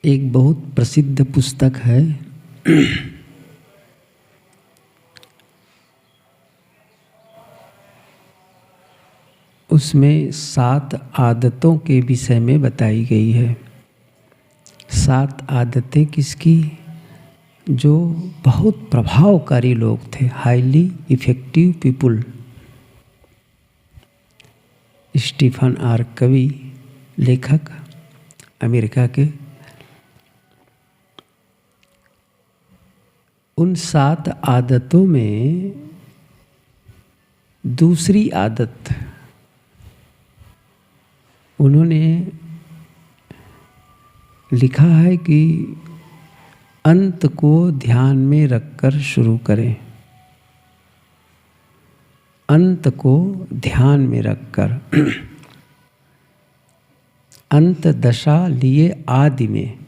एक बहुत प्रसिद्ध पुस्तक है उसमें 7 आदतों के विषय में बताई गई है। 7 आदतें किसकी? जो बहुत प्रभावकारी लोग थे, highly effective people. Stephen R Covey, लेखक अमेरिका के, उन 7 आदतों में दूसरी आदत उन्होंने लिखा है कि अंत को ध्यान में रखकर शुरू करें। अंत को ध्यान में रखकर अंत दशा लिए आदि में,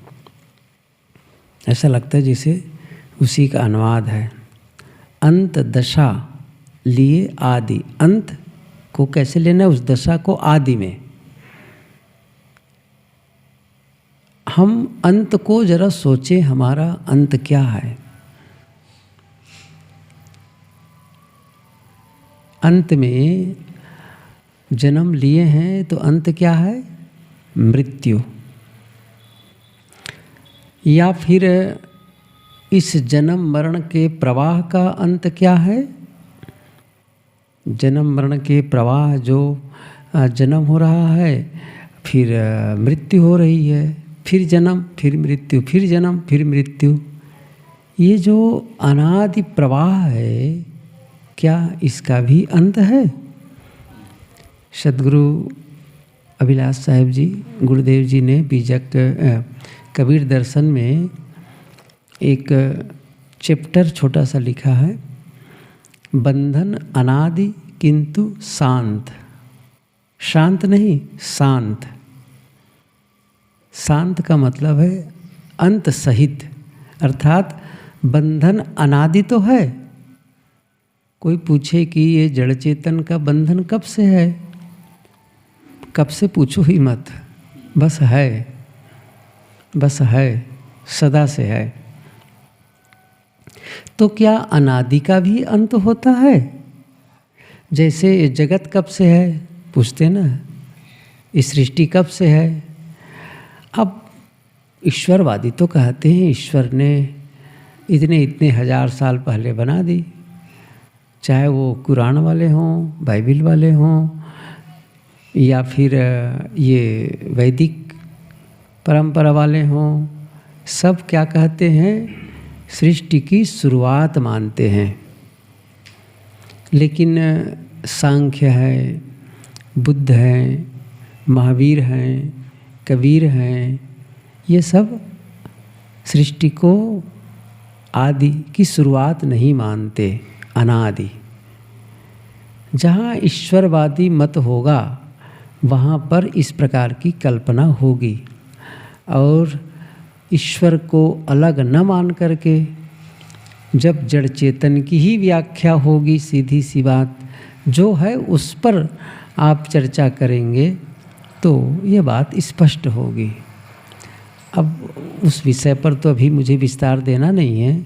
ऐसा लगता है जैसे उसी का अनुवाद है। अंत दशा लिए आदि, अंत को कैसे लेना है? उस दशा को आदि में। हम अंत को जरा सोचें, हमारा अंत क्या है? अंत में जन्म लिए हैं तो अंत क्या है? मृत्यु। या फिर इस जन्म मरण के प्रवाह का अंत क्या है? जन्म मरण के प्रवाह, जो जन्म हो रहा है, फिर मृत्यु हो रही है, फिर जन्म, फिर मृत्यु, फिर जन्म, फिर मृत्यु। ये जो अनादि प्रवाह है, क्या इसका भी अंत है? सद्गुरु अभिलाष साहिब जी, गुरुदेव जी ने बीजक कबीर दर्शन में एक चैप्टर छोटा सा लिखा है, बंधन अनादि किंतु शांत। शांत नहीं, शांत। शांत का मतलब है अंत सहित, अर्थात बंधन अनादि तो है। कोई पूछे कि ये जड़ चेतन का बंधन कब से है? कब से पूछो ही मत, बस है, बस है, सदा से है। तो क्या अनादि का भी अंत होता है? जैसे ये जगत कब से है पूछते ना, इस सृष्टि कब से है? अब ईश्वरवादी तो कहते हैं ईश्वर ने इतने इतने हजार साल पहले बना दी, चाहे वो कुरान वाले हों, बाइबिल वाले हों, या फिर ये वैदिक परंपरा वाले हों। सब क्या कहते हैं? सृष्टि की शुरुआत मानते हैं। लेकिन सांख्य है, बुद्ध हैं, महावीर हैं, कबीर हैं, ये सब सृष्टि को आदि की शुरुआत नहीं मानते, अनादि। जहाँ ईश्वरवादी मत होगा वहाँ पर इस प्रकार की कल्पना होगी, और ईश्वर को अलग न मान करके जब जड़ चेतन की ही व्याख्या होगी, सीधी सी बात जो है उस पर आप चर्चा करेंगे तो ये बात स्पष्ट होगी। अब उस विषय पर तो अभी मुझे विस्तार देना नहीं है।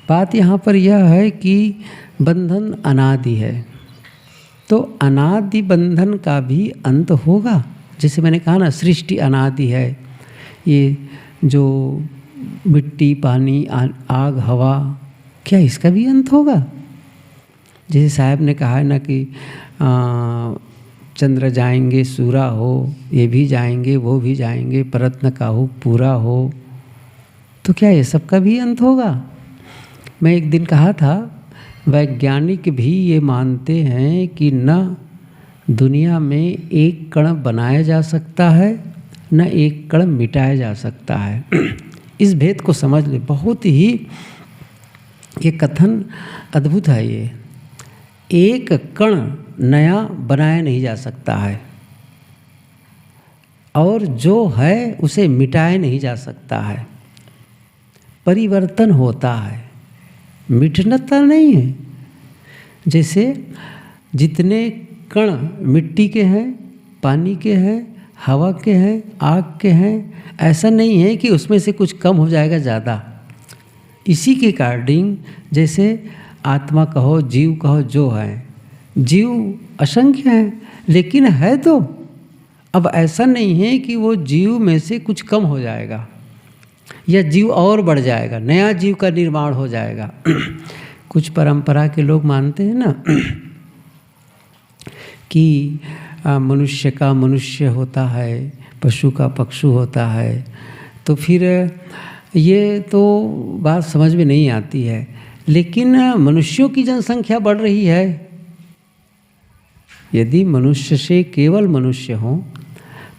बात यहाँ पर यह है कि बंधन अनादि है, तो अनादि बंधन का भी अंत होगा। जैसे मैंने कहा ना, सृष्टि अनादि है। ये जो मिट्टी, पानी, आग, हवा, क्या इसका भी अंत होगा? जैसे साहब ने कहा है ना कि चंद्र जाएंगे, सूरा हो, ये भी जाएंगे, वो भी जाएंगे, परत न काहू पूरा हो, तो क्या ये सब का भी अंत होगा? मैं एक दिन कहा था, वैज्ञानिक भी ये मानते हैं कि न दुनिया में एक कण बनाया जा सकता है, न एक कण मिटाया जा सकता है। इस भेद को समझ ले, बहुत ही ये कथन अद्भुत है। ये एक कण नया बनाया नहीं जा सकता है, और जो है उसे मिटाया नहीं जा सकता है। परिवर्तन होता है, मिटता नहीं है। जैसे जितने कण मिट्टी के हैं, पानी के हैं, हवा के हैं, आग के हैं, ऐसा नहीं है कि उसमें से कुछ कम हो जाएगा ज़्यादा। इसी के अकॉर्डिंग जैसे आत्मा कहो, जीव कहो, जो है, जीव असंख्य है लेकिन है तो। अब ऐसा नहीं है कि वो जीव में से कुछ कम हो जाएगा या जीव और बढ़ जाएगा, नया जीव का निर्माण हो जाएगा। कुछ परंपरा के लोग मानते हैं ना कि मनुष्य का मनुष्य होता है, पशु का पशु होता है, तो फिर ये तो बात समझ में नहीं आती है। लेकिन मनुष्यों की जनसंख्या बढ़ रही है। यदि मनुष्य से केवल मनुष्य हो,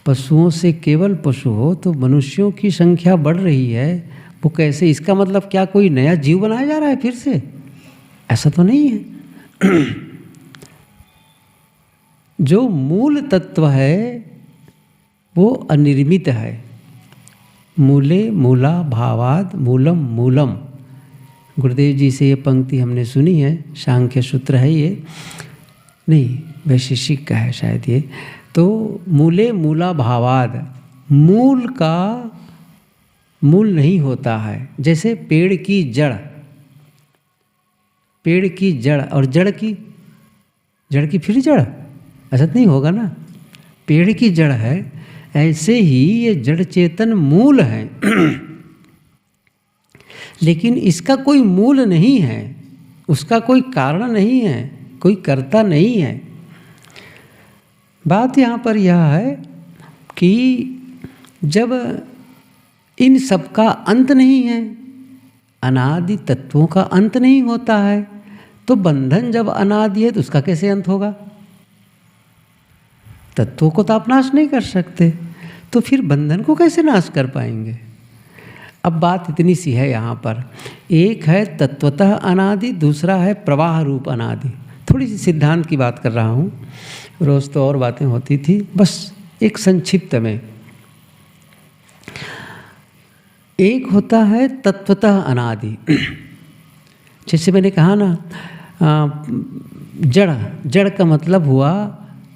पशुओं से केवल पशु हो, तो मनुष्यों की संख्या बढ़ रही है। वो कैसे? इसका मतलब क्या कोई नया जीव बनाया जा रहा है फिर से? ऐसा तो नहीं है। जो मूल तत्व है वो अनिर्मित है। मूले मूला भावाद मूलम मूलम। गुरुदेव जी से ये पंक्ति हमने सुनी है, सांख्य सूत्र है ये, नहीं वैशेषिक का है शायद ये। तो मूले मूला भावाद, मूल का मूल नहीं होता है। जैसे पेड़ की जड़, पेड़ की जड़ और जड़ की फिर जड़, ऐसा नहीं होगा ना। पेड़ की जड़ है, ऐसे ही ये जड़ चेतन मूल है। लेकिन इसका कोई मूल नहीं है, उसका कोई कारण नहीं है, कोई कर्ता नहीं है। बात यहाँ पर यह है कि जब इन सब का अंत नहीं है, अनादि तत्वों का अंत नहीं होता है, तो बंधन जब अनादि है तो उसका कैसे अंत होगा? तत्वों को तो आप नाश नहीं कर सकते, तो फिर बंधन को कैसे नाश कर पाएंगे? अब बात इतनी सी है यहाँ पर, एक है तत्वतः अनादि, दूसरा है प्रवाह रूप अनादि। थोड़ी सी सिद्धांत की बात कर रहा हूँ, रोज़ तो और बातें होती थी, बस एक संक्षिप्त में। एक होता है तत्वतः अनादि, जैसे मैंने कहा ना, जड़ का मतलब हुआ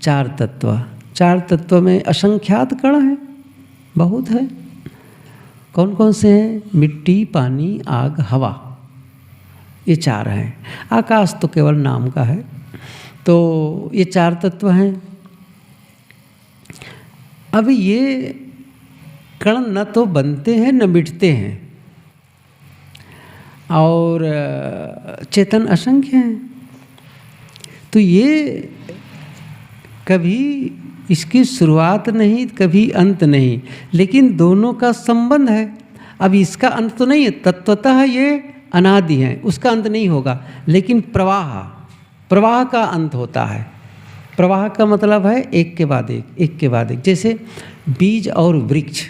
चार तत्व। चार तत्व में असंख्यात कण हैं, बहुत है। कौन कौन से हैं? मिट्टी, पानी, आग, हवा, ये चार हैं। आकाश तो केवल नाम का है। तो ये चार तत्व हैं। अब ये कण न तो बनते हैं न मिटते हैं, और चेतन असंख्य हैं। तो ये कभी इसकी शुरुआत नहीं, कभी अंत नहीं, लेकिन दोनों का संबंध है। अब इसका अंत तो नहीं है, तत्वतः ये अनादि है, उसका अंत नहीं होगा। लेकिन प्रवाह का अंत होता है। प्रवाह का मतलब है एक के बाद एक, एक के बाद एक। जैसे बीज और वृक्ष,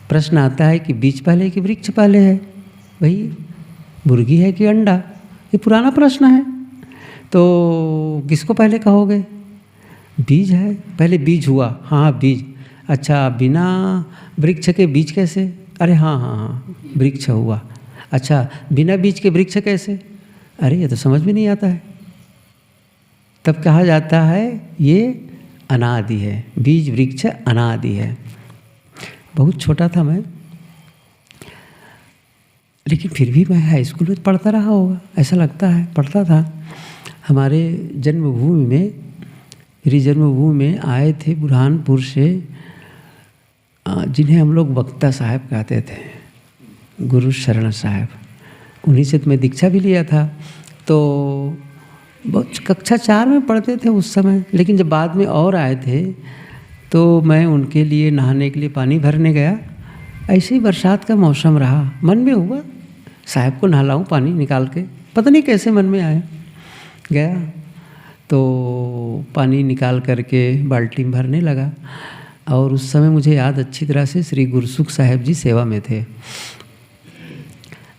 प्रश्न आता है कि बीज पहले कि वृक्ष पहले है? भाई मुर्गी है कि अंडा? ये पुराना प्रश्न है। तो किसको पहले कहोगे? बीज है, पहले बीज हुआ। हाँ बीज, अच्छा बिना वृक्ष के बीज कैसे? अरे हाँ, वृक्ष हुआ। अच्छा बिना बीज के वृक्ष कैसे? अरे ये तो समझ में नहीं आता है। तब कहा जाता है ये अनादि है, बीज वृक्ष अनादि है। बहुत छोटा था मैं, लेकिन फिर भी मैं हाई स्कूल में पढ़ता रहा होगा, ऐसा लगता है, पढ़ता था। हमारे जन्मभूमि में, मेरी जन्मभूमि में आए थे बुरहानपुर से, जिन्हें हम लोग वक्ता साहब कहते थे, गुरु शरण साहब। उन्हीं से तो मैं दीक्षा भी लिया था। तो बहुत कक्षा 4 में पढ़ते थे उस समय, लेकिन जब बाद में और आए थे तो मैं उनके लिए नहाने के लिए पानी भरने गया। ऐसे ही बरसात का मौसम रहा, मन में हुआ साहब को नहलाऊं पानी निकाल के, पता नहीं कैसे मन में आया। गया तो पानी निकाल करके बाल्टी में भरने लगा, और उस समय मुझे याद अच्छी तरह से श्री गुरसुख साहब जी सेवा में थे।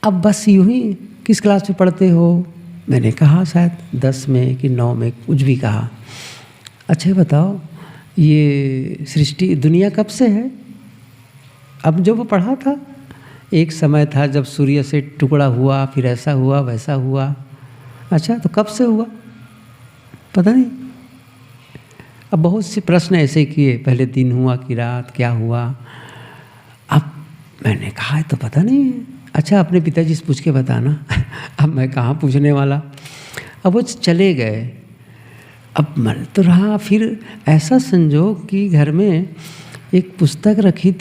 अब बस यूँ ही, किस क्लास में पढ़ते हो? मैंने कहा शायद 10 में कि 9 में, कुछ भी कहा। अच्छा बताओ ये सृष्टि दुनिया कब से है? अब जो वो पढ़ा था, एक समय था जब सूर्य से टुकड़ा हुआ, फिर ऐसा हुआ वैसा हुआ। अच्छा तो कब से हुआ? पता नहीं। अब बहुत से प्रश्न ऐसे किए, पहले दिन हुआ कि रात, क्या हुआ। अब मैंने कहा तो पता नहीं है। अच्छा अपने पिताजी से पूछ के बताना। अब मैं कहाँ पूछने वाला। अब वो चले गए। अब मन तो रहा। फिर ऐसा संजोग कि घर में एक पुस्तक रखी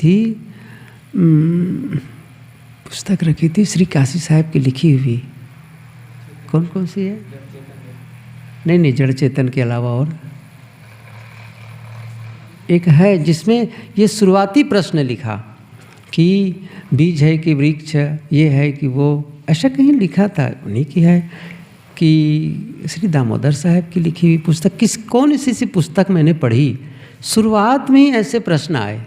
थी श्री काशी साहब की लिखी हुई। कौन कौन सी है? नहीं, जड़ चेतन के अलावा और एक है जिसमें ये शुरुआती प्रश्न लिखा कि बीज है कि वृक्ष, ये है कि वो, ऐसा कहीं लिखा था। उन्हीं की है कि श्री दामोदर साहब की लिखी हुई पुस्तक। कौन सी पुस्तक मैंने पढ़ी, शुरुआत में ही ऐसे प्रश्न आए।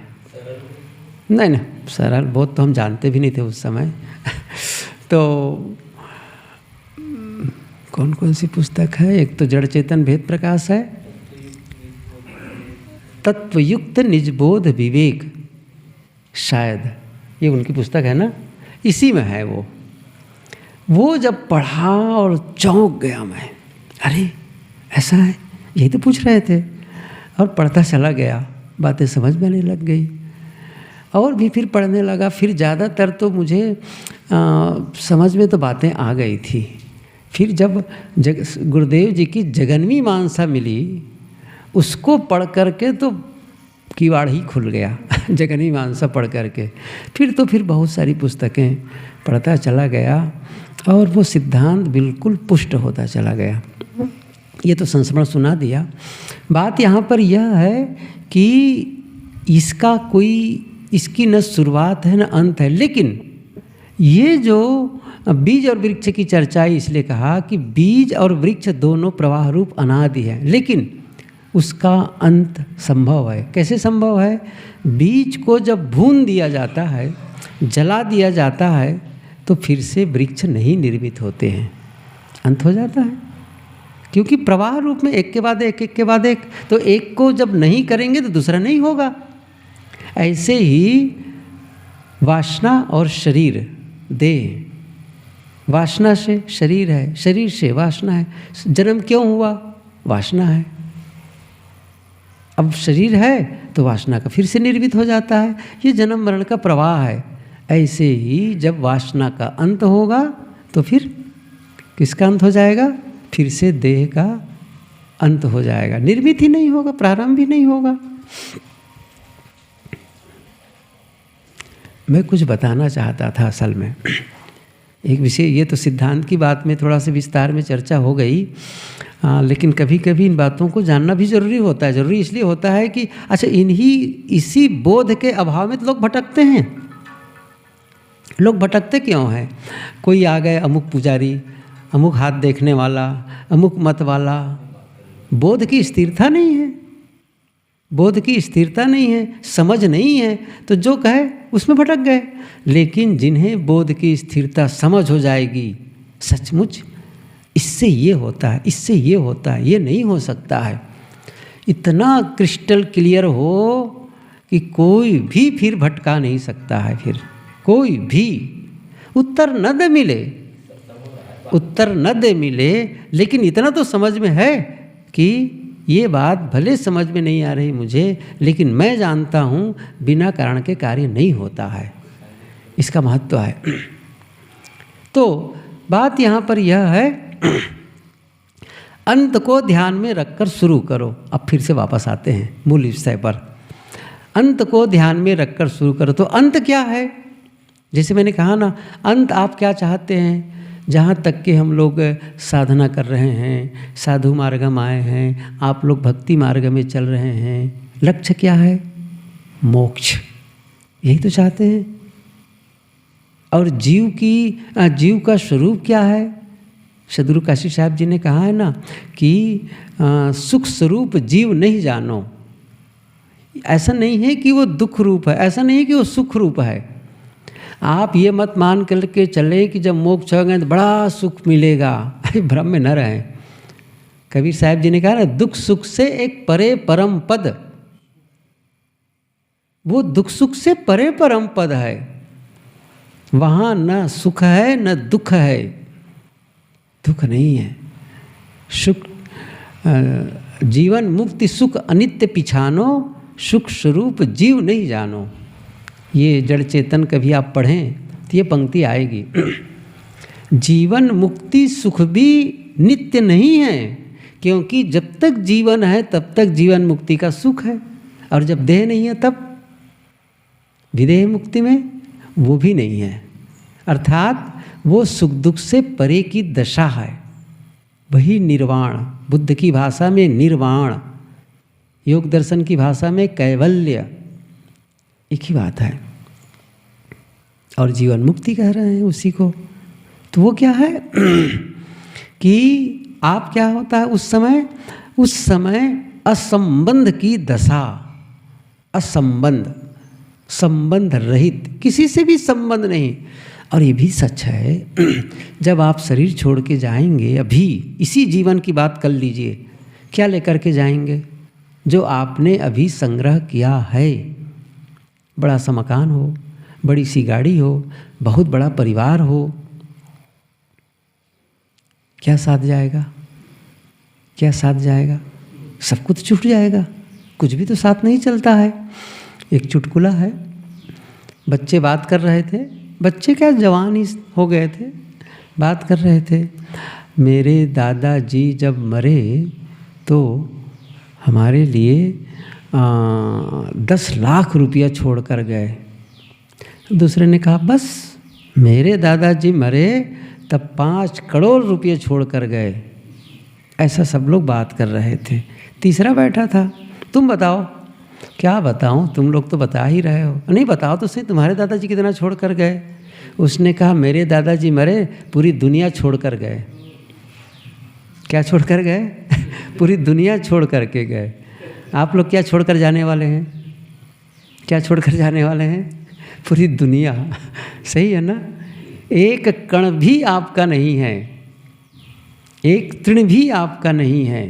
नहीं सरल बहुत तो हम जानते भी नहीं थे उस समय। तो कौन कौन सी पुस्तक है? एक तो जड़ चेतन भेद प्रकाश है, तत्वयुक्त निजबोध विवेक, शायद ये उनकी पुस्तक है ना, इसी में है वो जब पढ़ा और चौंक गया मैं। अरे ऐसा है, यही तो पूछ रहे थे। और पढ़ता चला गया, बातें समझ में आने लग गई और भी फिर पढ़ने लगा। फिर ज़्यादातर तो मुझे समझ में तो बातें आ गई थी। फिर जब गुरुदेव जी की जगन्मी मानसा मिली, उसको पढ़ करके तो किवाड़ ही खुल गया। जगन्मी मानसा पढ़ करके फिर बहुत सारी पुस्तकें पढ़ता चला गया और वो सिद्धांत बिल्कुल पुष्ट होता चला गया। ये तो संस्मरण सुना दिया। बात यहाँ पर यह है कि इसकी न शुरुआत है न अंत है। लेकिन ये जो बीज और वृक्ष की चर्चा इसलिए कहा कि बीज और वृक्ष दोनों प्रवाह रूप अनादि है, लेकिन उसका अंत संभव है। कैसे संभव है? बीज को जब भून दिया जाता है, जला दिया जाता है, तो फिर से वृक्ष नहीं निर्मित होते हैं, अंत हो जाता है। क्योंकि प्रवाह रूप में एक के बाद एक, एक के बाद एक, तो एक को जब नहीं करेंगे तो दूसरा नहीं होगा। ऐसे ही वासना और शरीर, देह, वासना से शरीर है, शरीर से वासना है। जन्म क्यों हुआ? वासना है। अब शरीर है तो वासना का फिर से निर्मित हो जाता है। ये जन्म मरण का प्रवाह है। ऐसे ही जब वासना का अंत होगा तो फिर किसका अंत हो जाएगा? फिर से देह का अंत हो जाएगा। निर्मित ही नहीं होगा, प्रारंभ भी नहीं होगा। मैं कुछ बताना चाहता था असल में एक विषय। ये तो सिद्धांत की बात में थोड़ा सा विस्तार में चर्चा हो गई, लेकिन कभी कभी इन बातों को जानना भी जरूरी होता है। जरूरी इसलिए होता है कि अच्छा इसी बोध के अभाव में तो लोग भटकते हैं। लोग भटकते क्यों हैं? कोई आ गए अमुक पुजारी, अमुक हाथ देखने वाला, अमुक मत वाला। बोध की स्थिरता नहीं है, बोध की स्थिरता नहीं है, समझ नहीं है, तो जो कहे उसमें भटक गए। लेकिन जिन्हें बोध की स्थिरता समझ हो जाएगी, सचमुच इससे ये होता है, इससे ये होता है, ये नहीं हो सकता है, इतना क्रिस्टल क्लियर हो कि कोई भी फिर भटका नहीं सकता है। फिर कोई भी उत्तर न दे मिले, लेकिन इतना तो समझ में है कि ये बात भले समझ में नहीं आ रही मुझे, लेकिन मैं जानता हूँ बिना कारण के कार्य नहीं होता है। इसका महत्व है। तो बात यहाँ पर यह है, अंत को ध्यान में रखकर शुरू करो। अब फिर से वापस आते हैं मूल विषय पर। अंत को ध्यान में रखकर शुरू करो। तो अंत क्या है? जैसे मैंने कहा ना, अंत आप क्या चाहते हैं? जहाँ तक कि हम लोग साधना कर रहे हैं, साधु मार्ग में आए हैं, आप लोग भक्ति मार्ग में चल रहे हैं, लक्ष्य क्या है? मोक्ष। यही तो चाहते हैं। और जीव का स्वरूप क्या है? सदगुरु काशी साहब जी ने कहा है ना कि सुख स्वरूप जीव नहीं जानो। ऐसा नहीं है कि वो दुख रूप है, ऐसा नहीं है कि वो सुख रूप है। आप ये मत मान करके चले कि जब मोक्ष हो गए तो बड़ा सुख मिलेगा। भ्रम में न रहें। कबीर साहब जी ने कहा ना, दुख सुख से एक परे परम पद। वो दुख सुख से परे परम पद है। वहाँ न सुख है न दुख है, दुख नहीं है, सुख जीवन मुक्ति सुख अनित्य पिछानो, सुख स्वरूप जीव नहीं जानो। ये जड़ चेतन कभी आप पढ़ें तो ये पंक्ति आएगी। जीवन मुक्ति सुख भी नित्य नहीं है, क्योंकि जब तक जीवन है तब तक जीवन मुक्ति का सुख है, और जब देह नहीं है तब विदेह मुक्ति में वो भी नहीं है। अर्थात वो सुख दुख से परे की दशा है, वही निर्वाण। बुद्ध की भाषा में निर्वाण, योग दर्शन की भाषा में कैवल्य, एक ही बात है। और जीवन मुक्ति कह रहे हैं उसी को। तो वो क्या है कि आप क्या होता है उस समय असंबंध की दशा, असंबंध, संबंध रहित, किसी से भी संबंध नहीं। और ये भी सच है, जब आप शरीर छोड़ के जाएंगे, अभी इसी जीवन की बात कर लीजिए, क्या लेकर के जाएंगे? जो आपने अभी संग्रह किया है। बड़ा सा मकान हो, बड़ी सी गाड़ी हो, बहुत बड़ा परिवार हो, क्या साथ जाएगा? क्या साथ जाएगा? सब कुछ छूट जाएगा, कुछ भी तो साथ नहीं चलता है। एक चुटकुला है, बच्चे बात कर रहे थे, बच्चे क्या जवान ही हो गए थे, बात कर रहे थे, मेरे दादाजी जब मरे तो हमारे लिए 10 लाख रुपया छोड़ कर गए। दूसरे ने कहा बस मेरे दादाजी मरे तब 5 करोड़ रुपये छोड़ कर गए। ऐसा सब लोग बात कर रहे थे। तीसरा बैठा था, तुम बताओ। क्या बताऊं, तुम लोग तो बता ही रहे हो। नहीं बताओ तो सही, तुम्हारे दादाजी कितना छोड़ कर गए? उसने कहा मेरे दादाजी मरे, पूरी दुनिया छोड़ कर गए। क्या छोड़ कर गए? पूरी दुनिया छोड़ कर के गए। आप लोग क्या छोड़ कर जाने वाले हैं? क्या छोड़ कर जाने वाले हैं? पूरी दुनिया। सही है ना? एक कण भी आपका नहीं है, एक तृण भी आपका नहीं है।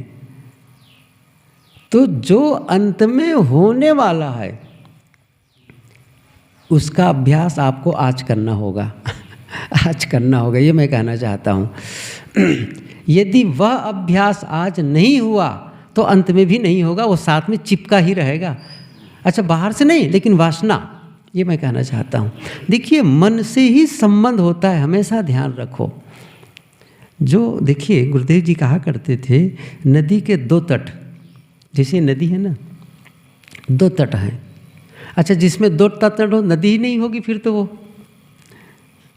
तो जो अंत में होने वाला है उसका अभ्यास आपको आज करना होगा। आज करना होगा, ये मैं कहना चाहता हूँ। यदि वह अभ्यास आज नहीं हुआ तो अंत में भी नहीं होगा, वो साथ में चिपका ही रहेगा। अच्छा, बाहर से नहीं, लेकिन वासना, ये मैं कहना चाहता हूँ। देखिए, मन से ही संबंध होता है, हमेशा ध्यान रखो। जो देखिए गुरुदेव जी कहा करते थे, नदी के 2 तट, जैसे नदी है ना, 2 तट हैं। अच्छा, जिसमें 2 तट हो नदी ही नहीं होगी, फिर तो वो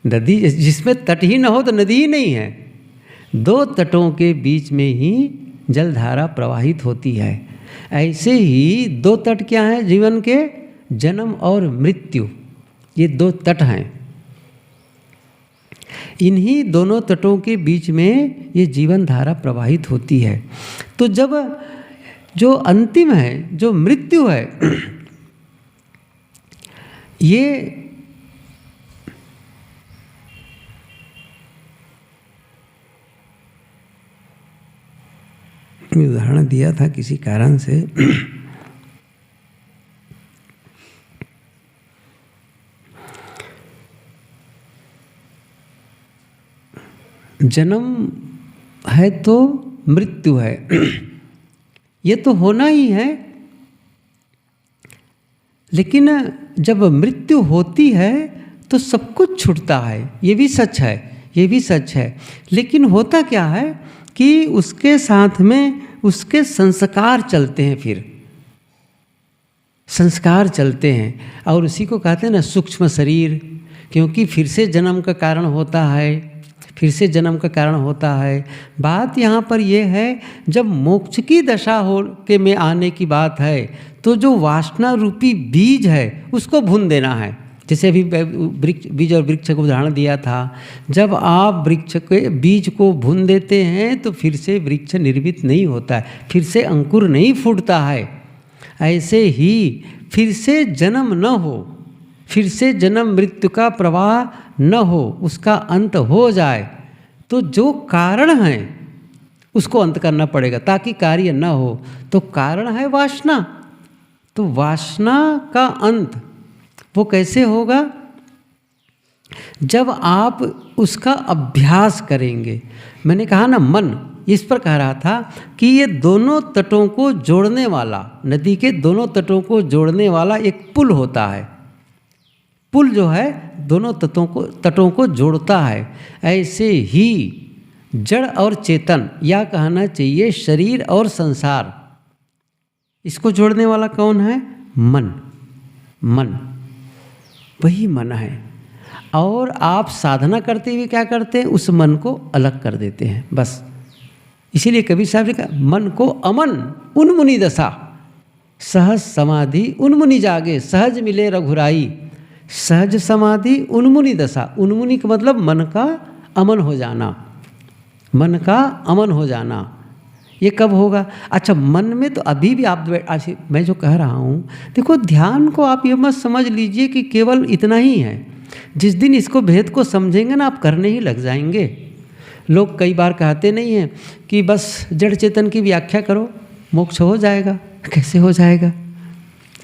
नदी, जिसमें तट ही ना हो तो नदी ही नहीं है। 2 तटों के बीच में ही जलधारा प्रवाहित होती है। ऐसे ही 2 तट क्या हैं जीवन के? जन्म और मृत्यु, ये 2 तट हैं। इन्हीं दोनों तटों के बीच में ये जीवन धारा प्रवाहित होती है। तो जब जो अंतिम है, जो मृत्यु है, ये उदाहरण दिया था किसी कारण से। जन्म है तो मृत्यु है, ये तो होना ही है। लेकिन जब मृत्यु होती है तो सब कुछ छूटता है, ये भी सच है, ये भी सच है। लेकिन होता क्या है कि उसके साथ में उसके संस्कार चलते हैं, फिर संस्कार चलते हैं, और उसी को कहते हैं ना सूक्ष्म शरीर। क्योंकि फिर से जन्म का कारण होता है, फिर से जन्म का कारण होता है। बात यहाँ पर यह है, जब मोक्ष की दशा हो के में आने की बात है तो जो वासना रूपी बीज है उसको भून देना है। जैसे अभी बीज और वृक्ष को उदाहरण दिया था, जब आप वृक्ष के बीज को भून देते हैं तो फिर से वृक्ष निर्मित नहीं होता है, फिर से अंकुर नहीं फूटता है। ऐसे ही फिर से जन्म न हो, फिर से जन्म मृत्यु का प्रवाह न हो, उसका अंत हो जाए, तो जो कारण है उसको अंत करना पड़ेगा ताकि कार्य न हो। तो कारण है वासना, तो वासना का अंत वो कैसे होगा? जब आप उसका अभ्यास करेंगे। मैंने कहा ना, मन इस पर कह रहा था कि ये दोनों तटों को जोड़ने वाला, नदी के दोनों तटों को जोड़ने वाला एक पुल होता है। पुल जो है दोनों तटों को जोड़ता है। ऐसे ही जड़ और चेतन, या कहना चाहिए शरीर और संसार, इसको जोड़ने वाला कौन है? मन। मन, वही मन है। और आप साधना करते हुए क्या करते हैं? उस मन को अलग कर देते हैं, बस। इसीलिए कबीर साहब ने कहा, मन को अमन उन्मुनि दशा, सहज समाधि उन्मुनि जागे, सहज मिले रघुराई। सहज समाधि उन्मुनि दशा, उन्मुनि का मतलब मन का अमन हो जाना, मन का अमन हो जाना। ये कब होगा? अच्छा, मन में तो अभी भी आप मैं जो कह रहा हूँ, देखो ध्यान को आप ये मत समझ लीजिए कि केवल इतना ही है। जिस दिन इसको भेद को समझेंगे ना, आप करने ही लग जाएंगे। लोग कई बार कहते नहीं हैं कि बस जड़ चेतन की व्याख्या करो, मोक्ष हो जाएगा। कैसे हो जाएगा?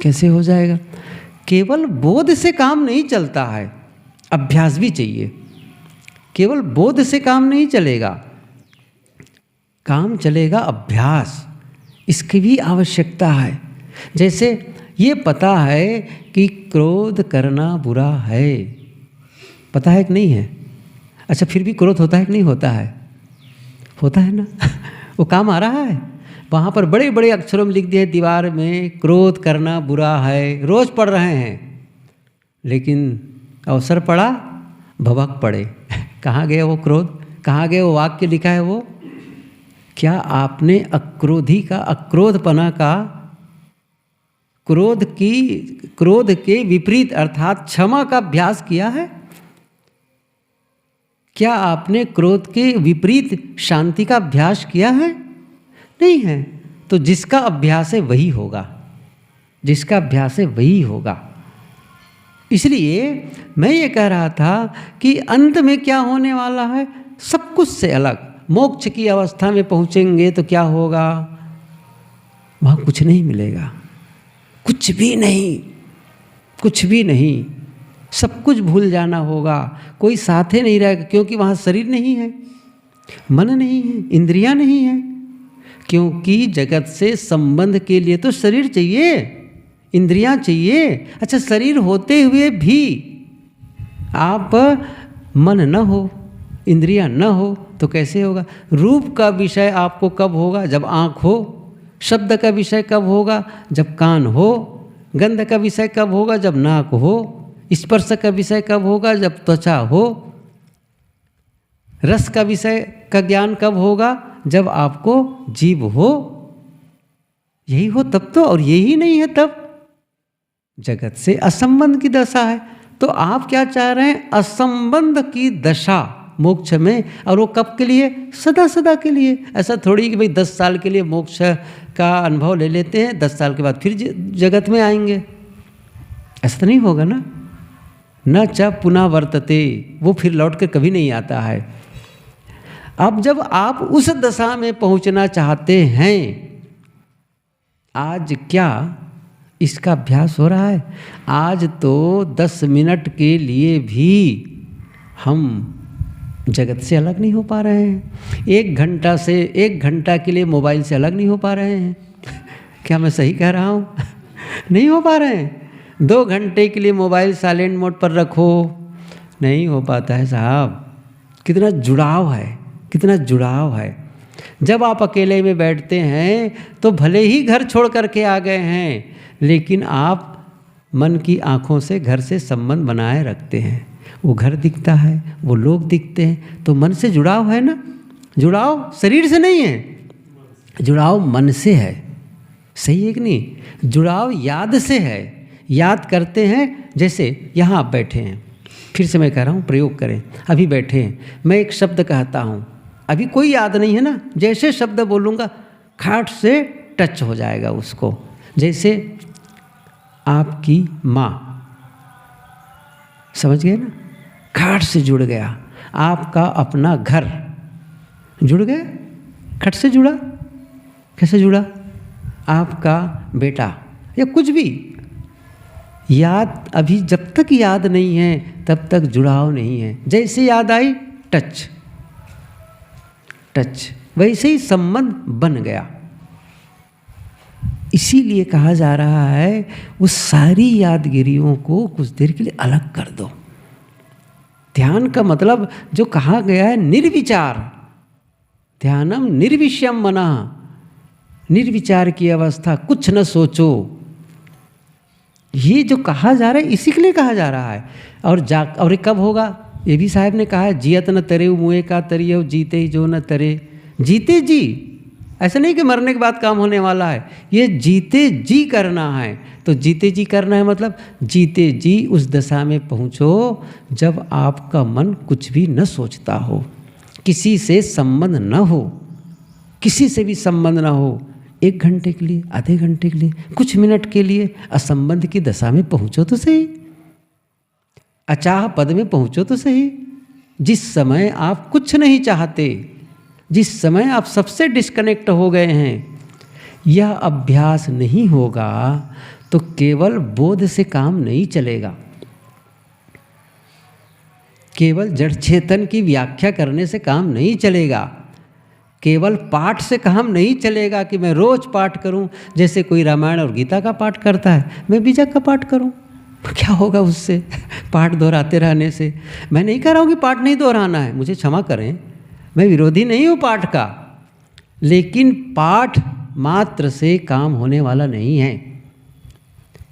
कैसे हो जाएगा? केवल बोध से काम नहीं चलता है, अभ्यास भी चाहिए। केवल बोध से काम नहीं चलेगा, काम चलेगा अभ्यास, इसकी भी आवश्यकता है। जैसे ये पता है कि क्रोध करना बुरा है, पता है कि नहीं है? अच्छा, फिर भी क्रोध होता है कि नहीं होता है? होता है ना। वो काम आ रहा है। वहाँ पर बड़े बड़े अक्षरों में लिख दिया है दीवार में, क्रोध करना बुरा है, रोज़ पढ़ रहे हैं, लेकिन अवसर पड़ा भवक पड़े। कहाँ गया वो क्रोध? कहाँ गया वो वाक्य लिखा है वो? क्या आपने अक्रोधी का, अक्रोधपना का, क्रोध के विपरीत अर्थात क्षमा का अभ्यास किया है? क्या आपने क्रोध के विपरीत शांति का अभ्यास किया है? नहीं है। तो जिसका अभ्यास है वही होगा, जिसका अभ्यास है वही होगा। इसलिए मैं ये कह रहा था कि अंत में क्या होने वाला है? सब कुछ से अलग मोक्ष की अवस्था में पहुंचेंगे तो क्या होगा? वहाँ कुछ नहीं मिलेगा, कुछ भी नहीं, कुछ भी नहीं। सब कुछ भूल जाना होगा, कोई साथ ही नहीं रहेगा, क्योंकि वहाँ शरीर नहीं है, मन नहीं है, इंद्रियां नहीं है। क्योंकि जगत से संबंध के लिए तो शरीर चाहिए, इंद्रियां चाहिए। अच्छा, शरीर होते हुए भी आप मन न हो, इंद्रियां न हो तो कैसे होगा? रूप का विषय आपको कब होगा? जब आँख हो। शब्द का विषय कब होगा? जब कान हो। गंध का विषय कब होगा? जब नाक हो। स्पर्श का विषय कब होगा? जब त्वचा हो। रस का विषय का ज्ञान कब होगा? जब आपको जीभ हो। यही हो तब तो, और यही नहीं है तब। जगत से असंबंध की दशा है। तो आप क्या चाह रहे हैं? असंबंध की दशा मोक्ष में। और वो कब के लिए? सदा सदा के लिए। ऐसा थोड़ी कि भाई 10 साल के लिए मोक्ष का अनुभव ले लेते हैं, 10 साल के बाद फिर जगत में आएंगे। ऐसा तो नहीं होगा ना। न च पुनः वर्तते, वो फिर लौट कर कभी नहीं आता है। अब जब आप उस दशा में पहुंचना चाहते हैं, आज क्या इसका अभ्यास हो रहा है? आज तो 10 मिनट के लिए भी हम जगत से अलग नहीं हो पा रहे हैं। 1 घंटा के लिए मोबाइल से अलग नहीं हो पा रहे हैं। क्या मैं सही कह रहा हूँ? नहीं हो पा रहे हैं। 2 घंटे के लिए मोबाइल साइलेंट मोड पर रखो, नहीं हो पाता है साहब। कितना जुड़ाव है, कितना जुड़ाव है। जब आप अकेले में बैठते हैं तो भले ही घर छोड़ करके आ गए हैं, लेकिन आप मन की आँखों से घर से संबंध बनाए रखते हैं। वो घर दिखता है, वो लोग दिखते हैं, तो मन से जुड़ाव है ना। जुड़ाव शरीर से नहीं है, जुड़ाव मन से है। सही है कि नहीं? जुड़ाव याद से है। याद करते हैं, जैसे यहाँ आप बैठे हैं, फिर से मैं कह रहा हूँ, प्रयोग करें। अभी बैठे हैं, मैं एक शब्द कहता हूँ, अभी कोई याद नहीं है ना। जैसे शब्द बोलूँगा खाट से टच हो जाएगा उसको। जैसे आपकी माँ, समझ गए ना? खाट से जुड़ गया। आपका अपना घर जुड़ गया, खट से जुड़ा। कैसे जुड़ा? आपका बेटा या कुछ भी याद, अभी जब तक याद नहीं है तब तक जुड़ाव नहीं है। जैसे याद आई टच, टच वैसे ही संबंध बन गया। इसीलिए कहा जा रहा है उस सारी यादगिरियों को कुछ देर के लिए अलग कर दो। ध्यान का मतलब जो कहा गया है निर्विचार, ध्यानम निर्विषयम मना, निर्विचार की अवस्था, कुछ न सोचो। ये जो कहा जा रहा है इसी के लिए कहा जा रहा है। और ये कब होगा? ये भी साहब ने कहा है, जियत न तरे मुँह का तरियो, जीते ही जो न तरे। जीते जी, ऐसा नहीं कि मरने के बाद काम होने वाला है, ये जीते जी करना है। तो जीते जी करना है मतलब जीते जी उस दशा में पहुँचो जब आपका मन कुछ भी न सोचता हो, किसी से संबंध न हो, किसी से भी संबंध ना हो। 1 घंटे के लिए, आधे घंटे के लिए, कुछ मिनट के लिए असंबंध की दशा में पहुँचो तो सही, अचाह पद में पहुँचो तो सही। जिस समय आप कुछ नहीं चाहते, जिस समय आप सबसे डिस्कनेक्ट हो गए हैं, यह अभ्यास नहीं होगा तो केवल बोध से काम नहीं चलेगा, केवल जड़ चेतन की व्याख्या करने से काम नहीं चलेगा, केवल पाठ से काम नहीं चलेगा कि मैं रोज पाठ करूं। जैसे कोई रामायण और गीता का पाठ करता है, मैं बीजक का पाठ करूं, क्या होगा उससे? पाठ दोहराते रहने से। मैं नहीं कह रहा हूं कि पाठ नहीं दोहराना है, मुझे क्षमा करें, मैं विरोधी नहीं हूं पाठ का, लेकिन पाठ मात्र से काम होने वाला नहीं है,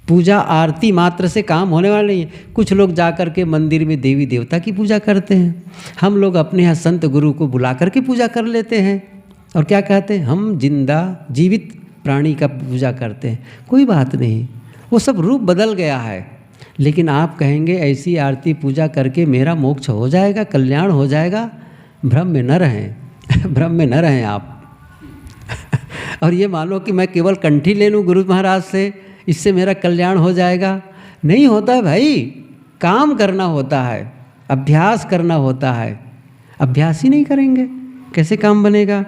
पूजा आरती मात्र से काम होने वाला नहीं है। कुछ लोग जाकर के मंदिर में देवी देवता की पूजा करते हैं, हम लोग अपने यहाँ संत गुरु को बुला करके पूजा कर लेते हैं और क्या कहते हैं, हम जिंदा जीवित प्राणी का पूजा करते हैं। कोई बात नहीं, वो सब रूप बदल गया है। लेकिन आप कहेंगे ऐसी आरती पूजा करके मेरा मोक्ष हो जाएगा, कल्याण हो जाएगा, भ्रम में न रहें भ्रम में न रहें आप और ये मानो कि मैं केवल कंठी ले लूँ गुरु महाराज से, इससे मेरा कल्याण हो जाएगा। नहीं होता है भाई, काम करना होता है, अभ्यास करना होता है। अभ्यास ही नहीं करेंगे कैसे काम बनेगा?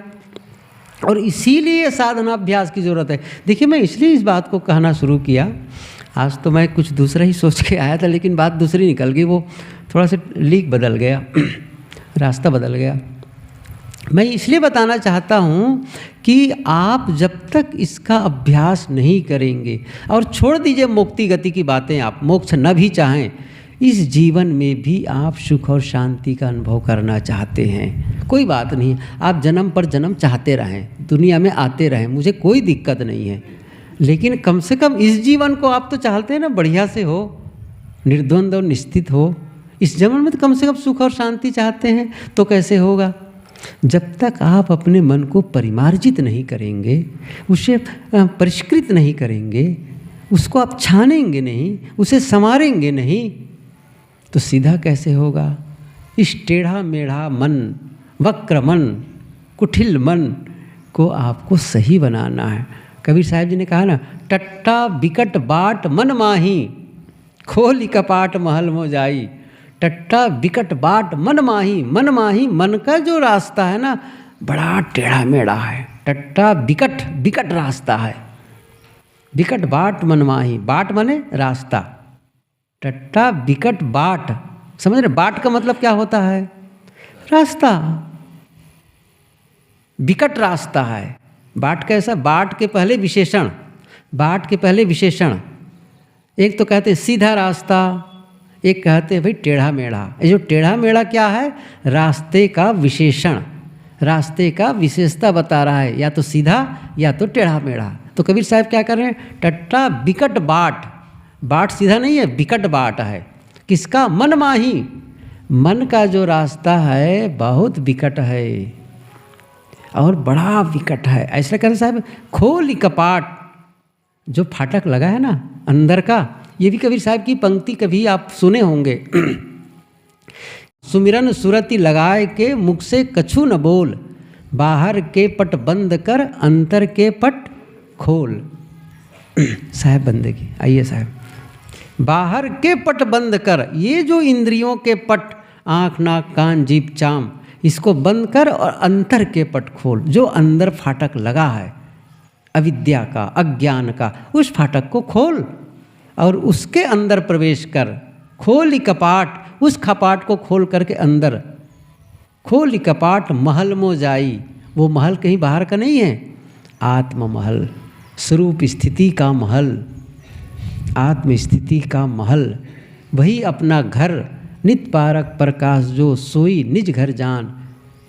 और इसीलिए साधना अभ्यास की ज़रूरत है। देखिए, मैं इसलिए इस बात को कहना शुरू किया, आज तो मैं कुछ दूसरा ही सोच के आया था, लेकिन बात दूसरी निकल गई, वो थोड़ा सा लीक बदल गया रास्ता बदल गया। मैं इसलिए बताना चाहता हूँ कि आप जब तक इसका अभ्यास नहीं करेंगे, और छोड़ दीजिए मुक्ति गति की बातें, आप मोक्ष न भी चाहें, इस जीवन में भी आप सुख और शांति का अनुभव करना चाहते हैं, कोई बात नहीं, आप जन्म पर जन्म चाहते रहें, दुनिया में आते रहें, मुझे कोई दिक्कत नहीं है। लेकिन कम से कम इस जीवन को आप तो चाहते हैं ना बढ़िया से हो, निर्द्वंद और निश्चित हो। इस जीवन में तो कम से कम सुख और शांति चाहते हैं, तो कैसे होगा? जब तक आप अपने मन को परिमार्जित नहीं करेंगे, उसे परिष्कृत नहीं करेंगे, उसको आप छानेंगे नहीं, उसे संवारेंगे नहीं, तो सीधा कैसे होगा? इस टेढ़ा मेढ़ा मन, वक्र मन, कुटिल मन को आपको सही बनाना है। कबीर साहब जी ने कहा ना, टट्टा बिकट बाट मन माही, खोली कपाट महल मो जाई। टट्टा बिकट बाट मन माही, मन माही, मन का जो रास्ता है ना बड़ा टेढ़ा मेढ़ा है। टट्टा बिकट, बिकट रास्ता है, बिकट बाट मन माही, बाट माने रास्ता, टट्टा बिकट बाट, समझ रहे? बाट का मतलब क्या होता है? रास्ता, बिकट रास्ता है। बाट कैसा? बाट के पहले विशेषण, बाट के पहले विशेषण, एक तो कहते हैं सीधा रास्ता, एक कहते हैं भाई टेढ़ा मेढ़ा। ये जो टेढ़ा मेढ़ा क्या है? रास्ते का विशेषण, रास्ते का विशेषता बता रहा है, या तो सीधा या तो टेढ़ा मेढ़ा। तो कबीर साहब क्या कर रहे हैं? टट्टा बिकट बाट, बाट सीधा नहीं है, बिकट बाट है। किसका? मन माही, मन का जो रास्ता है बहुत विकट है और बड़ा विकट है। ऐसा करें साहब, खोली कपाट, जो फाटक लगा है ना अंदर का, ये भी कबीर साहब की पंक्ति कभी आप सुने होंगे। सुमिरन सुरति लगाए के मुख से कछु न बोल, बाहर के पट बंद कर अंतर के पट खोल। साहब बंदगी, आइए साहब, बाहर के पट बंद कर, ये जो इंद्रियों के पट, आँख नाक कान जीभ चाम, इसको बंद कर और अंतर के पट खोल। जो अंदर फाटक लगा है अविद्या का, अज्ञान का, उस फाटक को खोल और उसके अंदर प्रवेश कर। खोली कपाट, उस कपाट को खोल करके अंदर, खोली कपाट महल मो जाई, वो महल कहीं बाहर का नहीं है, आत्म महल, स्वरूप स्थिति का महल, आत्म स्थिति का महल, वही अपना घर। नित पारक प्रकाश जो सोई निज घर जान,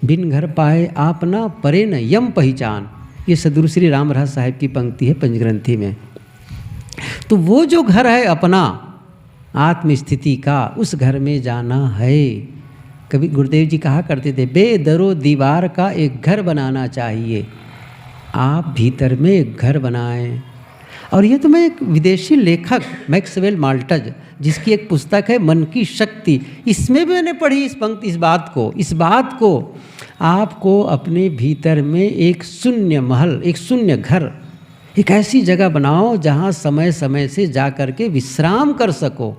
बिन घर पाए आपना परे न यम पहचान। ये सद्गुरु श्री राम रहस साहिब की पंक्ति है पंचग्रंथी में। तो वो जो घर है अपना आत्म स्थिति का, उस घर में जाना है। कभी गुरुदेव जी कहा करते थे, बेदरो दीवार का एक घर बनाना चाहिए। आप भीतर में एक घर बनाएं। और ये तो मैं एक विदेशी लेखक मैक्सवेल माल्टज, जिसकी एक पुस्तक है मन की शक्ति, इसमें भी मैंने पढ़ी इस पंक्ति, इस बात को आपको अपने भीतर में एक शून्य महल, एक शून्य घर, एक ऐसी जगह बनाओ जहाँ समय समय से जा कर के विश्राम कर सको।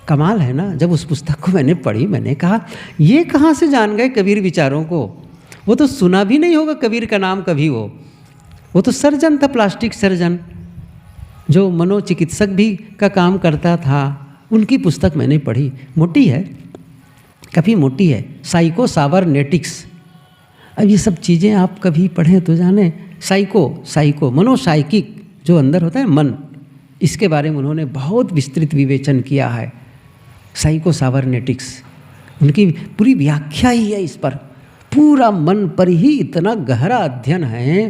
कमाल है ना। जब उस पुस्तक को मैंने पढ़ी, मैंने कहा ये कहाँ से जान गए कबीर विचारों को। वो तो सुना भी नहीं होगा कबीर का नाम कभी। वो तो सर्जन था, प्लास्टिक सर्जन, जो मनोचिकित्सक भी का काम करता था। उनकी पुस्तक मैंने पढ़ी, मोटी है, काफ़ी मोटी है, साइकोसाइबरनेटिक्स। अब ये सब चीज़ें आप कभी पढ़ें तो जाने। साइको मनोसाइकिक जो अंदर होता है मन, इसके बारे में उन्होंने बहुत विस्तृत विवेचन किया है। साइकोसाइबरनेटिक्स उनकी पूरी व्याख्या ही है इस पर, पूरा मन पर ही इतना गहरा अध्ययन है।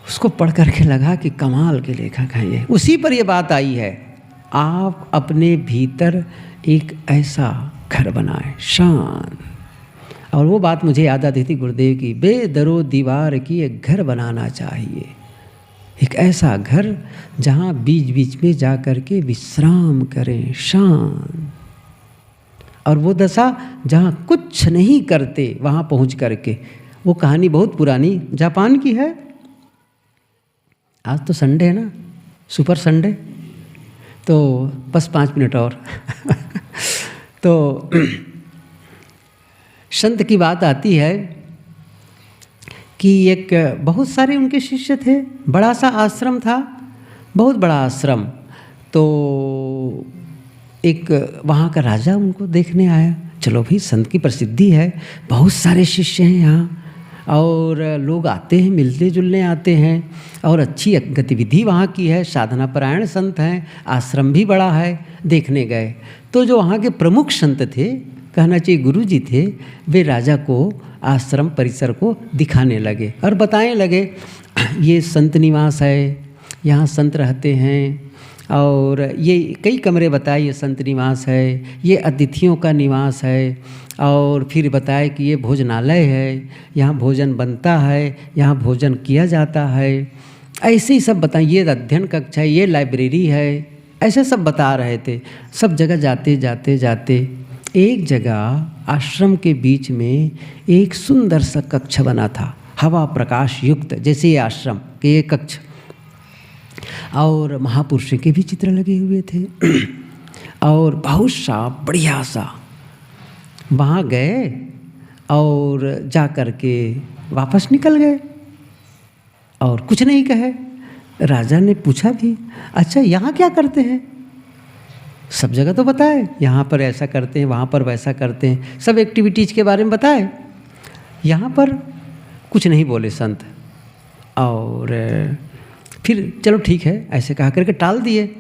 उसको पढ़ करके लगा कि कमाल के लेखक हैं ये। उसी पर ये बात आई है, आप अपने भीतर एक ऐसा घर बनाएं शान। और वो बात मुझे याद आती थी गुरुदेव की, बेदरो दीवार की एक घर बनाना चाहिए, एक ऐसा घर जहाँ बीच बीच में जा कर के विश्राम करें, शान। और वो दशा जहाँ कुछ नहीं करते, वहाँ पहुँच करके। वो कहानी बहुत पुरानी जापान की है। आज तो संडे है ना, सुपर संडे, तो बस 5 मिनट और तो संत की बात आती है कि एक बहुत सारे उनके शिष्य थे, बड़ा सा आश्रम था, बहुत बड़ा आश्रम। तो एक वहाँ का राजा उनको देखने आया। चलो भाई, संत की प्रसिद्धि है, बहुत सारे शिष्य हैं यहाँ, और लोग आते हैं, मिलते जुलने आते हैं, और अच्छी गतिविधि वहाँ की है, साधना परायण संत हैं, आश्रम भी बड़ा है। देखने गए तो जो वहाँ के प्रमुख संत थे, कहना चाहिए गुरु जी थे, वे राजा को आश्रम परिसर को दिखाने लगे और बताने लगे, ये संत निवास है, यहाँ संत रहते हैं, और ये कई कमरे बताए, ये संत निवास है, ये अतिथियों का निवास है, और फिर बताए कि ये भोजनालय है, यहाँ भोजन बनता है, यहाँ भोजन किया जाता है। ऐसे ही सब बताएं, ये अध्ययन कक्षा है, ये लाइब्रेरी है, ऐसे सब बता रहे थे। सब जगह जाते जाते जाते एक जगह आश्रम के बीच में एक सुंदर सा कक्ष बना था, हवा प्रकाश युक्त, जैसे ये आश्रम के ये कक्ष, और महापुरुषों के भी चित्र लगे हुए थे और बहुत सा बढ़िया सा। वहाँ गए और जा कर के वापस निकल गए और कुछ नहीं कहे। राजा ने पूछा भी, अच्छा यहाँ क्या करते हैं? सब जगह तो बताए, यहाँ पर ऐसा करते हैं, वहाँ पर वैसा करते हैं, सब एक्टिविटीज़ के बारे में बताए। यहाँ पर कुछ नहीं बोले संत, और फिर चलो ठीक है ऐसे कहा करके टाल दिए।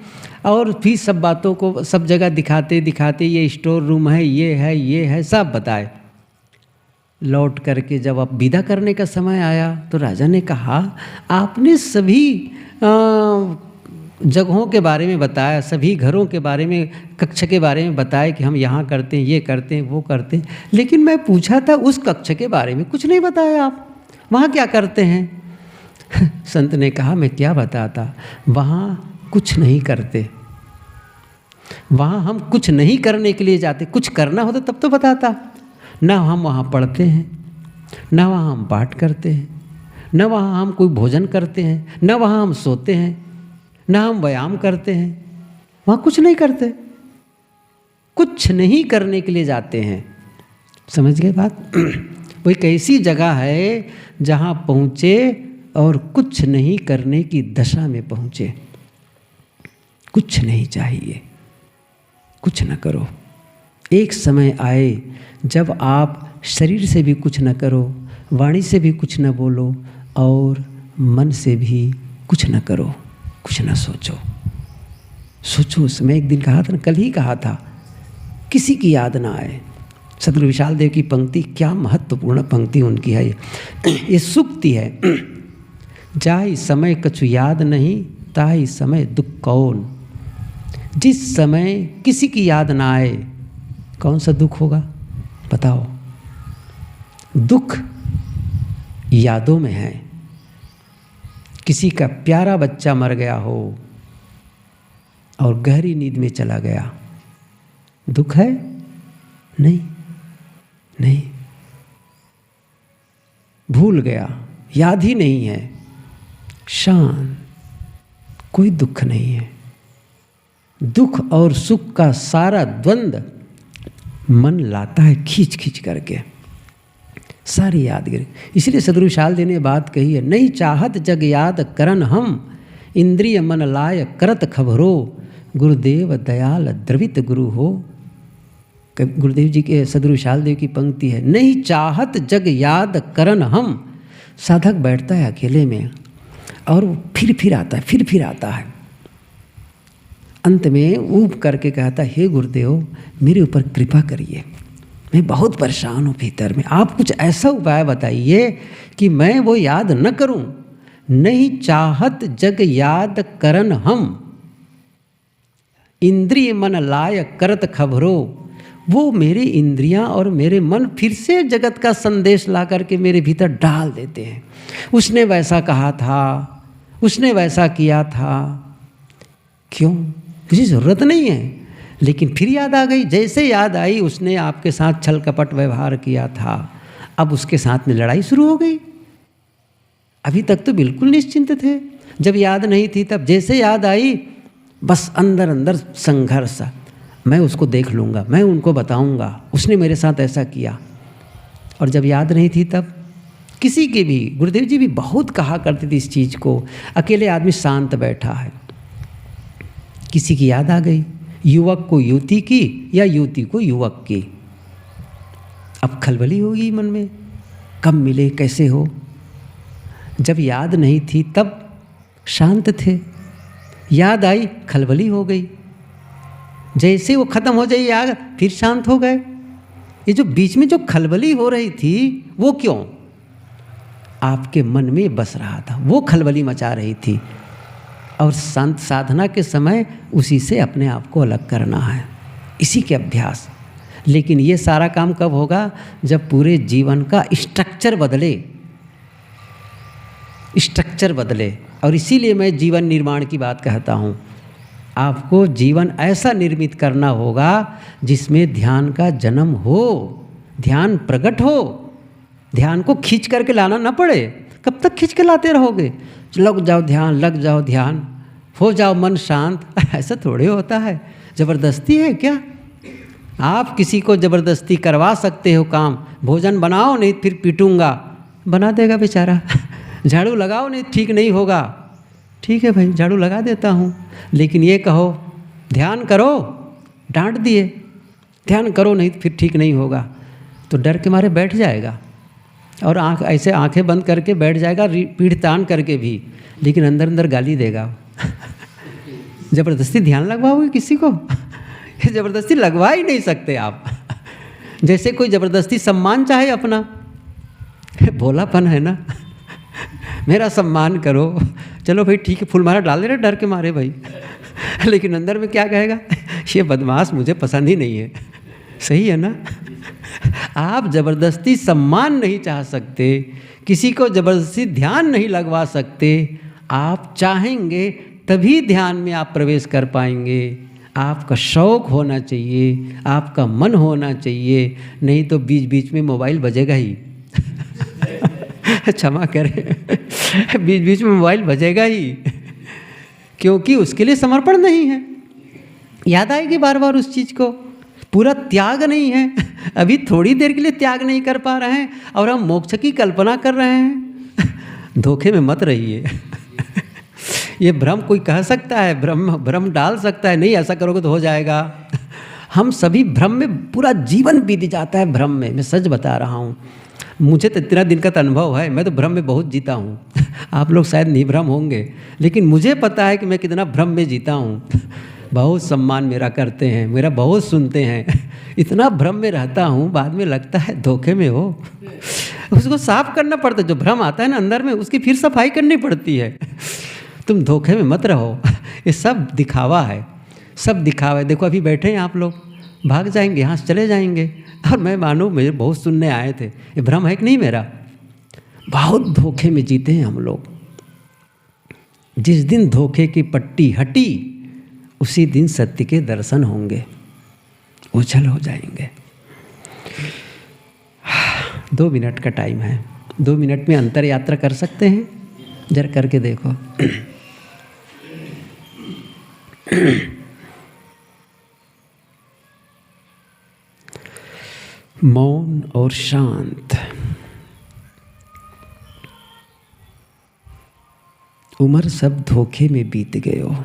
और फिर सब बातों को सब जगह दिखाते दिखाते, ये स्टोर रूम है, ये है, सब बताए। लौट करके जब अब विदा करने का समय आया तो राजा ने कहा, आपने सभी जगहों के बारे में बताया, सभी घरों के बारे में, कक्ष के बारे में बताया कि हम यहाँ करते हैं, ये करते हैं, वो करते हैं, लेकिन मैं पूछा था उस कक्ष के बारे में कुछ नहीं बताया आप, वहाँ क्या करते हैं? संत ने कहा, मैं क्या बताता, वहाँ कुछ नहीं करते, वहाँ हम कुछ नहीं करने के लिए जाते, कुछ करना होता तब तो बताता। न हम वहाँ पढ़ते हैं, न वहाँ हम पाठ करते हैं, न वहाँ हम कोई भोजन करते हैं, न वहाँ हम सोते हैं, न हम व्यायाम करते हैं, वहाँ कुछ नहीं करते, कुछ नहीं करने के लिए जाते हैं। समझ गए बात? वो एक ऐसी जगह है जहाँ पहुँचे और कुछ नहीं करने की दशा में पहुँचे। कुछ नहीं चाहिए, कुछ न करो। एक समय आए जब आप शरीर से भी कुछ न करो, वाणी से भी कुछ न बोलो और मन से भी कुछ न करो, कुछ न सोचो। सोचो, उसमें एक दिन कहा था ना, कल ही कहा था, किसी की याद ना आए। सदगुरु विशाल देव की पंक्ति, क्या महत्वपूर्ण पंक्ति उनकी है ये सूक्ति है। जाहि समय कछु याद नहीं, ताहि समय दुख कौन। जिस समय किसी की याद ना आए, कौन सा दुख होगा बताओ। दुख यादों में है। किसी का प्यारा बच्चा मर गया हो और गहरी नींद में चला गया, दुख है? नहीं, नहीं। भूल गया, याद ही नहीं है, शांत, कोई दुख नहीं है। दुख और सुख का सारा द्वंद्व मन लाता है खींच खींच करके, सारी यादगिरी। इसलिए सदगुरु विशाल देव ने बात कही है, नहीं चाहत जग याद करन हम, इंद्रिय मन लाय करत खबरो, गुरुदेव दयाल द्रवित गुरु हो। गुरुदेव जी के, सदगुरु विशाल देव की पंक्ति है, नहीं चाहत जग याद करन हम। साधक बैठता है अकेले में और फिर आता है। अंत में ऊब करके कहता है, हे गुरुदेव मेरे ऊपर कृपा करिए, मैं बहुत परेशान हूँ भीतर में, आप कुछ ऐसा उपाय बताइए कि मैं वो याद न करूँ। नहीं चाहत जग याद करन हम, इंद्रिय मन लाय करत खबरो। वो मेरे इंद्रियां और मेरे मन फिर से जगत का संदेश ला करके मेरे भीतर डाल देते हैं। उसने वैसा कहा था, उसने वैसा किया था, क्यों? किसी ज़रूरत नहीं है, लेकिन फिर याद आ गई। जैसे याद आई, उसने आपके साथ छल कपट व्यवहार किया था, अब उसके साथ में लड़ाई शुरू हो गई। अभी तक तो बिल्कुल निश्चिंत थे, जब याद नहीं थी तब जैसे याद आई बस अंदर अंदर संघर्ष, मैं उसको देख लूँगा, मैं उनको बताऊँगा, उसने मेरे साथ ऐसा किया। और जब याद नहीं थी तब किसी की भी, गुरुदेव जी भी बहुत कहा करते थे इस चीज़ को, अकेले आदमी शांत बैठा है, किसी की याद आ गई, युवक को युवती की या युवती को युवक की, अब खलबली होगी मन में, कब मिले कैसे हो। जब याद नहीं थी तब शांत थे, याद आई खलबली हो गई, जैसे वो खत्म हो जाए याद फिर शांत हो गए। ये जो बीच में जो खलबली हो रही थी वो क्यों? आपके मन में बस रहा था, वो खलबली मचा रही थी। और संत साधना के समय उसी से अपने आप को अलग करना है, इसी के अभ्यास। लेकिन ये सारा काम कब होगा? जब पूरे जीवन का स्ट्रक्चर बदले, स्ट्रक्चर बदले। और इसीलिए मैं जीवन निर्माण की बात कहता हूँ। आपको जीवन ऐसा निर्मित करना होगा जिसमें ध्यान का जन्म हो, ध्यान प्रकट हो, ध्यान को खींच करके लाना ना पड़े। कब तक खींच के लाते रहोगे? लग जाओ ध्यान, लग जाओ ध्यान, हो जाओ मन शांत, ऐसा थोड़े होता है। ज़बरदस्ती है क्या? आप किसी को ज़बरदस्ती करवा सकते हो काम, भोजन बनाओ नहीं फिर पीटूंगा, बना देगा बेचारा। झाड़ू लगाओ नहीं ठीक नहीं होगा, ठीक है भाई झाड़ू लगा देता हूँ। लेकिन ये कहो ध्यान करो, डांट दिए, ध्यान करो नहीं फिर ठीक नहीं होगा, तो डर के मारे बैठ जाएगा और ऐसे आंखें बंद करके बैठ जाएगा, पीठ तान करके भी, लेकिन अंदर अंदर गाली देगा। ज़बरदस्ती ध्यान लगवाओगे किसी को? ज़बरदस्ती लगवा ही नहीं सकते आप। जैसे कोई ज़बरदस्ती सम्मान चाहे अपना, भोलापन है ना, मेरा सम्मान करो, चलो भाई ठीक है, फूल माला डाल दे रहे डर के मारे भाई। लेकिन अंदर में क्या कहेगा? ये बदमाश मुझे पसंद ही नहीं है। सही है ना? आप ज़बरदस्ती सम्मान नहीं चाह सकते, किसी को ज़बरदस्ती ध्यान नहीं लगवा सकते। आप चाहेंगे तभी ध्यान में आप प्रवेश कर पाएंगे। आपका शौक़ होना चाहिए, आपका मन होना चाहिए, नहीं तो बीच बीच में मोबाइल बजेगा ही। क्षमा करें, बीच बीच में मोबाइल बजेगा ही, क्योंकि उसके लिए समर्पण नहीं है। याद आएगी बार बार उस चीज़ को, पूरा त्याग नहीं है। अभी थोड़ी देर के लिए त्याग नहीं कर पा रहे हैं और हम मोक्ष की कल्पना कर रहे हैं। धोखे में मत रहिए। ये भ्रम कोई कह सकता है, भ्रम डाल सकता है, नहीं ऐसा करोगे तो हो जाएगा। हम सभी भ्रम में, पूरा जीवन बीत जाता है भ्रम में। मैं सच बता रहा हूँ, मुझे तो इतना दिन का तो अनुभव है, मैं तो भ्रम में बहुत जीता हूँ। आप लोग शायद नहीं भ्रम होंगे, लेकिन मुझे पता है कि मैं कितना भ्रम में जीता हूँ। बहुत सम्मान मेरा करते हैं, मेरा बहुत सुनते हैं, इतना भ्रम में रहता हूँ, बाद में लगता है धोखे में हो। उसको साफ करना पड़ता है, जो भ्रम आता है ना अंदर में, उसकी फिर सफाई करनी पड़ती है। तुम धोखे में मत रहो, ये सब दिखावा है, सब दिखावा है। देखो अभी बैठे हैं आप लोग, भाग जाएंगे, यहाँ से चले जाएंगे, और मैं मानो मुझे बहुत सुनने आए थे। ये भ्रम है कि नहीं मेरा? बहुत धोखे में जीते हैं हम लोग। जिस दिन धोखे की पट्टी हटी, उसी दिन सत्य के दर्शन होंगे, उछल हो जाएंगे। 2 मिनट का टाइम है, 2 मिनट में अंतर यात्रा कर सकते हैं? जरा करके देखो। मौन और शांत। उम्र सब धोखे में बीत गए हो।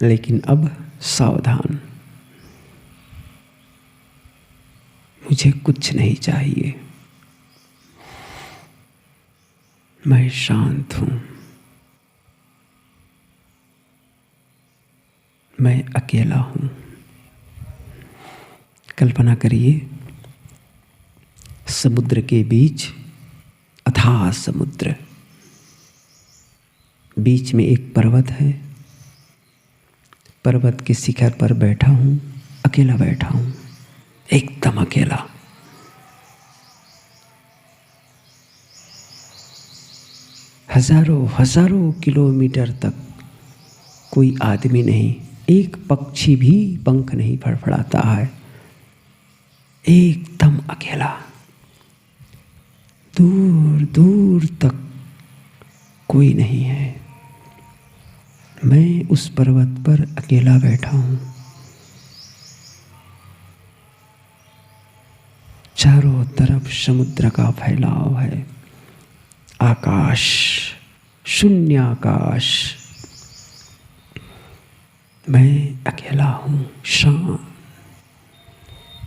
लेकिन अब सावधान, मुझे कुछ नहीं चाहिए, मैं शांत हूं, मैं अकेला हूं। कल्पना करिए, समुद्र के बीच, अथाह समुद्र, बीच में एक पर्वत है। पर्वत के शिखर पर बैठा हूं, अकेला बैठा हूं, एकदम अकेला। हजारों हजारों किलोमीटर तक कोई आदमी नहीं, एक पक्षी भी पंख नहीं फड़फड़ाता है, एकदम अकेला। दूर दूर तक कोई नहीं है, मैं उस पर्वत पर अकेला बैठा हूं। चारों तरफ समुद्र का फैलाव है, आकाश, शून्य आकाश, मैं अकेला हूं, शांत।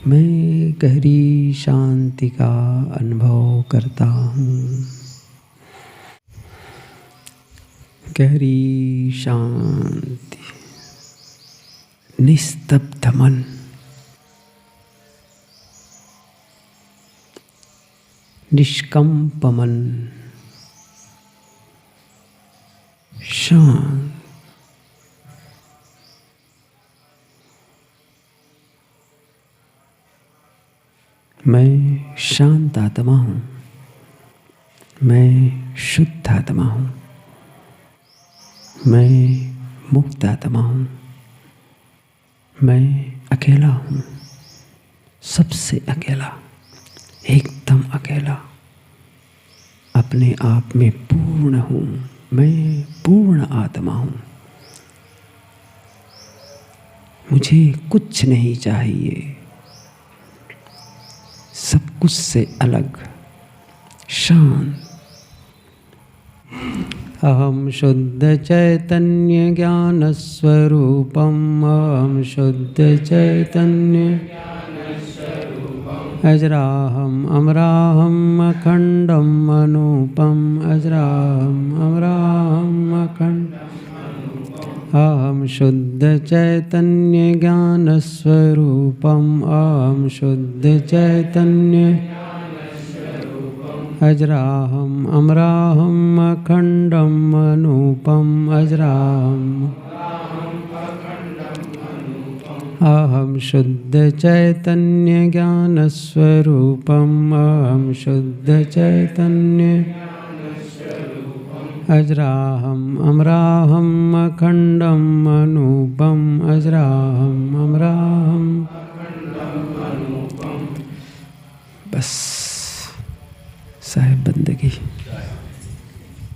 मैं गहरी शांति का अनुभव करता हूं, गहरी शांति, निस्तब्ध मन, निष्कंप मन, शांत। मैं शांत आत्मा हूँ, मैं शुद्ध आत्मा हूँ, मैं मुक्त आत्मा हूँ, मैं अकेला हूँ, सबसे अकेला, एकदम अकेला, अपने आप में पूर्ण हूँ, मैं पूर्ण आत्मा हूँ। मुझे कुछ नहीं चाहिए, सब कुछ से अलग, शांत। अहम शुद्ध चैतन्य ज्ञान स्वरूपम, अहम शुद्ध चैतन्य अजराहम अमराहम अखंडम अनूपम, अजराहम अमराहम अखंडम। अहम शुद्ध चैतन्य ज्ञान स्वरूपम, अहम शुद्ध चैतन्य अजराहम अमराहम अखंडम अनूपम, अजराहम। अहम शुद्ध चैतन्य ज्ञान स्वरूपम, अहम शुद्ध चैतन्य अजराहम अमराहम अखंडम अनूपम, अजराहम अमराहम। बस साहिब बंदगी।